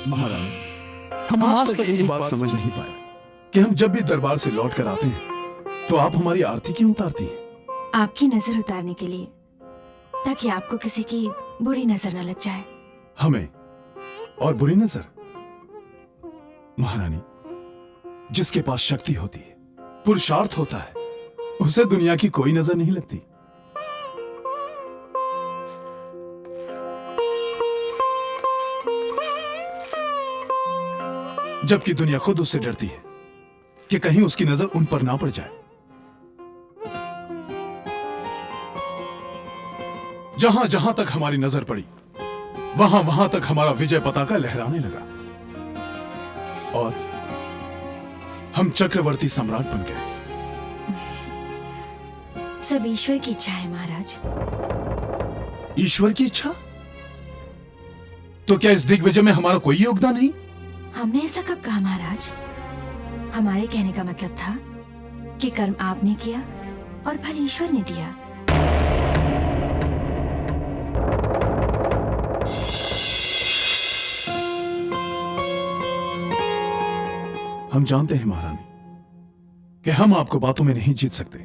महारानी, हम आज तक एक बात समझ नहीं पाए कि हम जब भी दरबार से लौट कर आते हैं तो आप हमारी आरती क्यों उतारती हैं? आपकी नजर उतारने के लिए, ताकि आपको किसी की बुरी नजर न लग जाए। हमें और बुरी नजर? महारानी, जिसके पास शक्ति होती है, पुरुषार्थ होता है, उसे दुनिया की कोई नजर नहीं लगती। जबकि दुनिया खुद उससे डरती है कि कहीं उसकी नजर उन पर ना पड़ जाए। जहां जहां तक हमारी नजर पड़ी, वहां वहां तक हमारा विजय पताका लहराने लगा और हम चक्रवर्ती सम्राट बन गए। सब ईश्वर की इच्छा है महाराज। ईश्वर की इच्छा? तो क्या इस दिग्विजय में हमारा कोई योगदान नहीं? हमने ऐसा कब कहा महाराज? हमारे कहने का मतलब था कि कर्म आपने किया और फल ईश्वर ने दिया। हम जानते हैं महारानी कि हम आपको बातों में नहीं जीत सकते,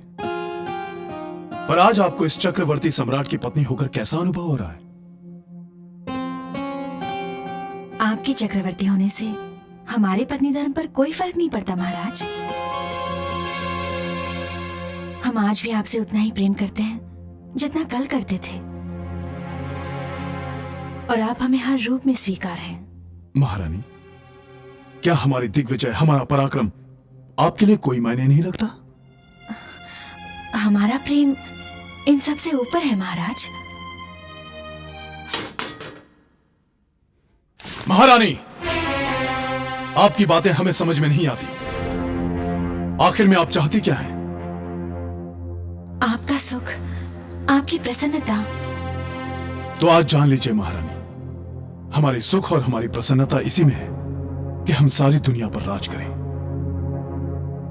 पर आज आपको इस चक्रवर्ती सम्राट की पत्नी होकर कैसा अनुभव हो रहा है? आपके चक्रवर्ती होने से हमारे पत्नी धर्म पर कोई फर्क नहीं पड़ता महाराज। हम आज भी आपसे उतना ही प्रेम करते हैं जितना कल करते थे, और आप हमें हर रूप में स्वीकार हैं। महारानी, क्या हमारी दिग्विजय, हमारा पराक्रम आपके लिए कोई मायने नहीं रखता? हमारा प्रेम इन सब से ऊपर है महाराज। महारानी, आपकी बातें हमें समझ में नहीं आती। आखिर में आप चाहती क्या हैं? आपका सुख, आपकी प्रसन्नता। तो आज जान लीजिए महारानी, हमारी सुख और हमारी प्रसन्नता इसी में है कि हम सारी दुनिया पर राज करें।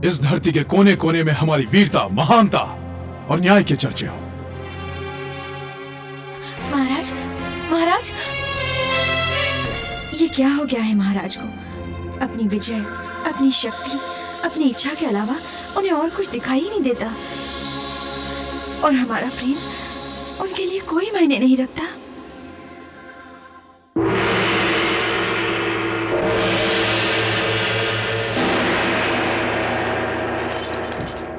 इस धरती के कोने कोने में हमारी वीरता, महानता और न्याय के चर्चे हों। महाराज, महाराज, ये क्या हो गया है महाराज को? अपनी विजय, अपनी शक्ति, अपनी इच्छा के अलावा उन्हें और कुछ दिखाई ही नहीं देता, और हमारा प्रेम उनके लिए कोई मायने नहीं रखता।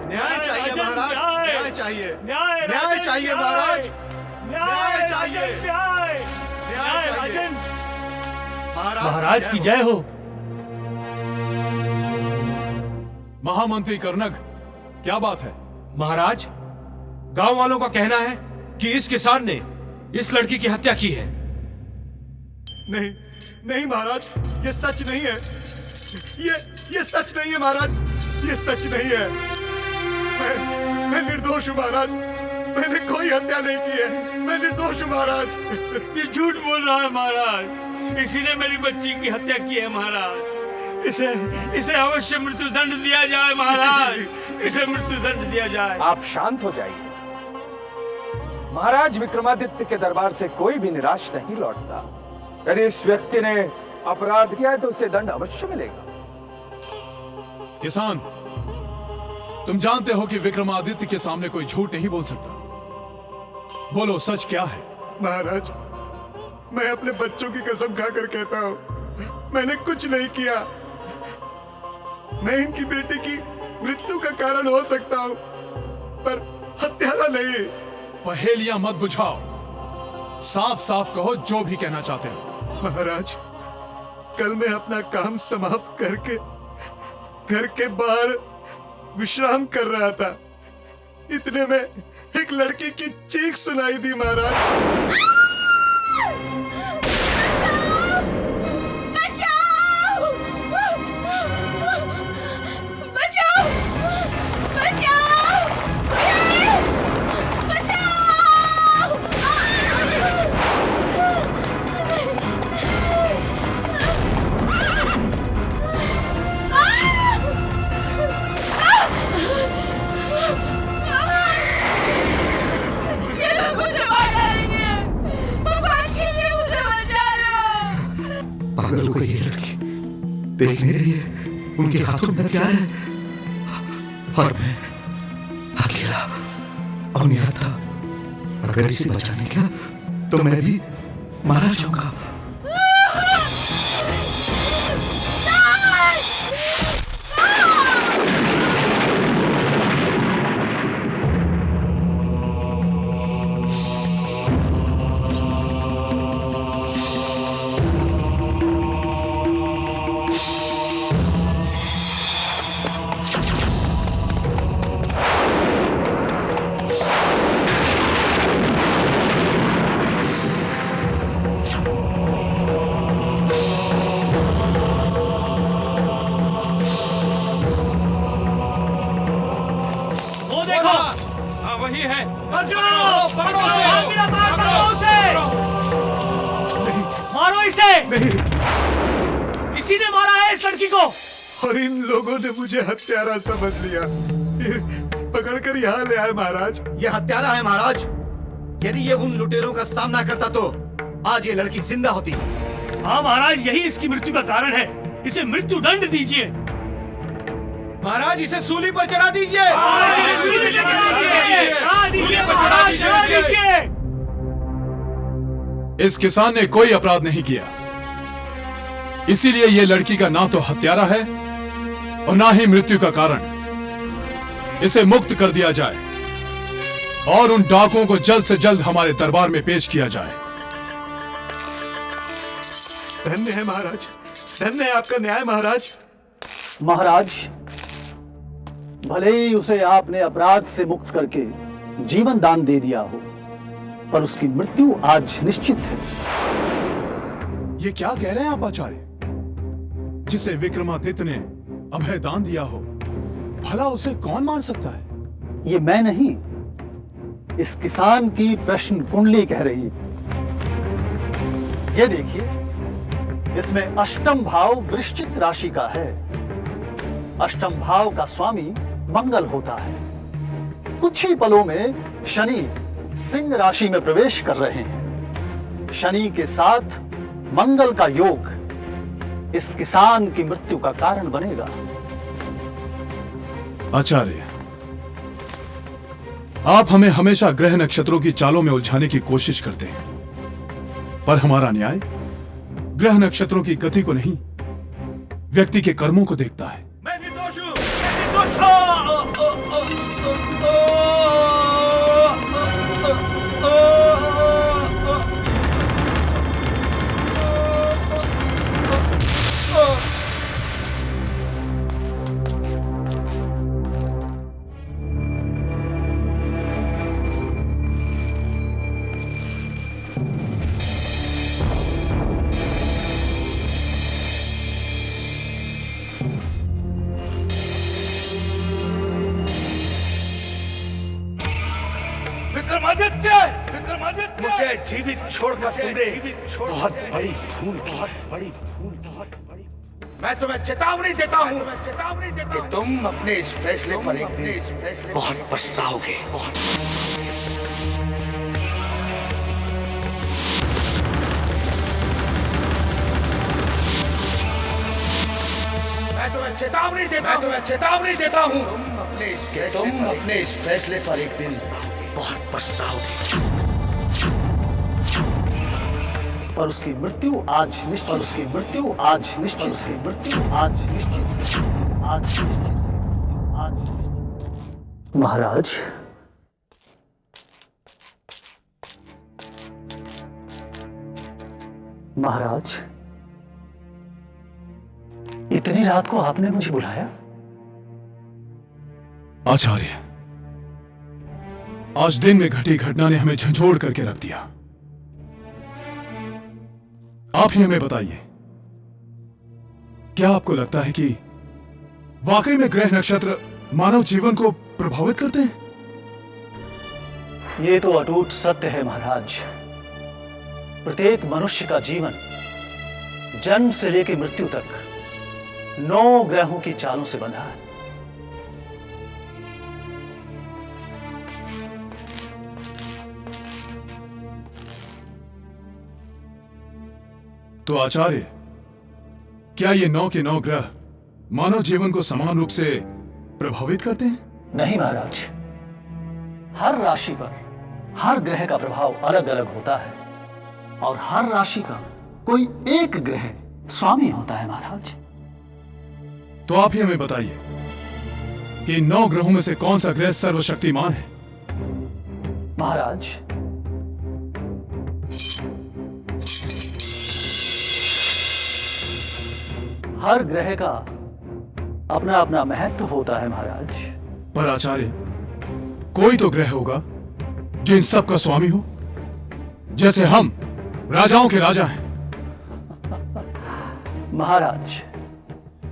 न्याय चाहिए महाराज, न्याय चाहिए, न्याय चाहिए महाराज, न्याय चाहिए, न्याय चाहिए। महाराज की जय हो। महामंत्री कर्णक, क्या बात है? महाराज, गांव वालों का कहना है कि इस किसान ने इस लड़की की हत्या की है। नहीं, नहीं महाराज, ये सच नहीं है। ये सच नहीं है महाराज, ये सच नहीं है। मैं निर्दोष हूँ महाराज, मैंने कोई हत्या नहीं की है, मैं निर्दोष हूँ महाराज। ये झूठ बोल रहा है महाराज, इसी ने मेरी बच्ची की हत्या की है महाराज। इसे अवश्य मृत्युदंड दिया जाए महाराज, इसे मृत्युदंड दिया जाए। आप शांत हो जाइए। महाराज विक्रमादित्य के दरबार से कोई भी निराश नहीं लौटता। यदि इस व्यक्ति ने अपराध किया है तो उसे दंड अवश्य मिलेगा। किसान, तुम जानते हो कि विक्रमादित्य के सामने कोई झूठ नहीं बोल सकता। बोलो, सच क्या है? महाराज, मैं अपने बच्चों की कसम खाकर कहता हूँ, मैंने कुछ नहीं किया। मैं इनकी बेटी की मृत्यु का कारण हो सकता हूँ, पर हत्यारा नहीं। पहेलियां मत बुझाओ, साफ साफ कहो जो भी कहना चाहते हो। महाराज, कल मैं अपना काम समाप्त करके घर के बाहर विश्राम कर रहा था, इतने में एक लड़की की चीख सुनाई दी महाराज। मुझे मार डालेंगे, भगवान के लिए मेरे लिए उनके हाथों में हथियार है और मैं अकेला और निहत्था। अगर इसे बचाने का तो मैं भी मारा जाऊंगा। हाँ वही है। मारो इसे। नहीं, इसी ने मारा है इस लड़की को। और इन लोगों ने मुझे हत्यारा समझ लिया, फिर पकड़कर यहाँ ले आए महाराज। ये हत्यारा है महाराज। यदि ये उन लुटेरों का सामना करता तो आज ये लड़की जिंदा होती। हाँ महाराज, यही इसकी मृत्यु का कारण है। इसे मृत्यु दंड दीजिए। महाराज इसे सूली पर चढ़ा दीजिए। इस किसान ने कोई अपराध नहीं किया, इसीलिए ये लड़की का ना तो हत्यारा है और ना ही मृत्यु का कारण। इसे मुक्त कर दिया जाए और उन डाकुओं को जल्द से जल्द हमारे दरबार में पेश किया जाए। धन्य है महाराज, धन्य है आपका न्याय महाराज। महाराज, भले ही उसे आपने अपराध से मुक्त करके जीवन दान दे दिया हो, पर उसकी मृत्यु आज निश्चित है। ये क्या कह रहे हैं आप आचार्य? जिसे विक्रमादित्य ने अभय दान दिया हो, भला उसे कौन मार सकता है? ये मैं नहीं, इस किसान की प्रश्न कुंडली कह रही है। ये देखिए, इसमें अष्टम भाव वृश्चिक राशि का है। अष्टम भाव का स्वामी मंगल होता है। कुछ ही पलों में शनि सिंह राशि में प्रवेश कर रहे हैं। शनि के साथ मंगल का योग इस किसान की मृत्यु का कारण बनेगा। आचार्य, आप हमें हमेशा ग्रह नक्षत्रों की चालों में उलझाने की कोशिश करते हैं, पर हमारा न्याय ग्रह नक्षत्रों की गति को नहीं, व्यक्ति के कर्मों को देखता है। मैं निर्दोष हूँ, मैं निर्दोष मुझे जीवित छोड़कर तुमने बहुत बड़ी भूल की। मैं तुम्हें चेतावनी देता हूँ कि तुम अपने इस फैसले पर एक दिन बहुत पछताओगे। मैं तुम्हें चेतावनी देता हूँ तुम अपने इस फैसले पर एक दिन बहुत पछताओगे। पर उसकी मृत्यु आज निश्चित। महाराज, महाराज, इतनी रात को आपने मुझे बुलाया? आचार्य, आज दिन में घटी घटना ने हमें झंझोड़ करके रख दिया। आप ही हमें बताइए, क्या आपको लगता है कि वाकई में ग्रह नक्षत्र मानव जीवन को प्रभावित करते हैं? ये तो अटूट सत्य है महाराज। प्रत्येक मनुष्य का जीवन जन्म से लेकर मृत्यु तक 9 ग्रहों की चालों से बंधा है। तो आचार्य, क्या ये 9 के 9 ग्रह मानव जीवन को समान रूप से प्रभावित करते हैं? नहीं महाराज, हर राशि पर हर ग्रह का प्रभाव अलग अलग होता है और हर राशि का कोई एक ग्रह स्वामी होता है महाराज। तो आप ही हमें बताइए कि इन 9 ग्रहों में से कौन सा ग्रह सर्वशक्तिमान है? महाराज, हर ग्रह का अपना अपना महत्व होता है महाराज। पर आचार्य, कोई तो ग्रह होगा जो इन सब का स्वामी हो, जैसे हम राजाओं के राजा हैं। महाराज,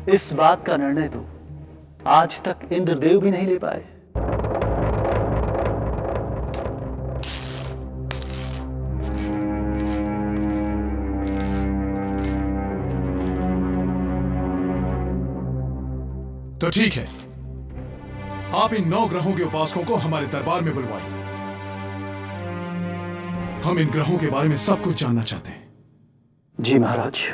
इस बात का निर्णय तो आज तक इंद्रदेव भी नहीं ले पाए। तो ठीक है, आप इन 9 ग्रहों के उपासकों को हमारे दरबार में बुलवाइए। हम इन ग्रहों के बारे में सब कुछ जानना चाहते हैं। जी महाराज।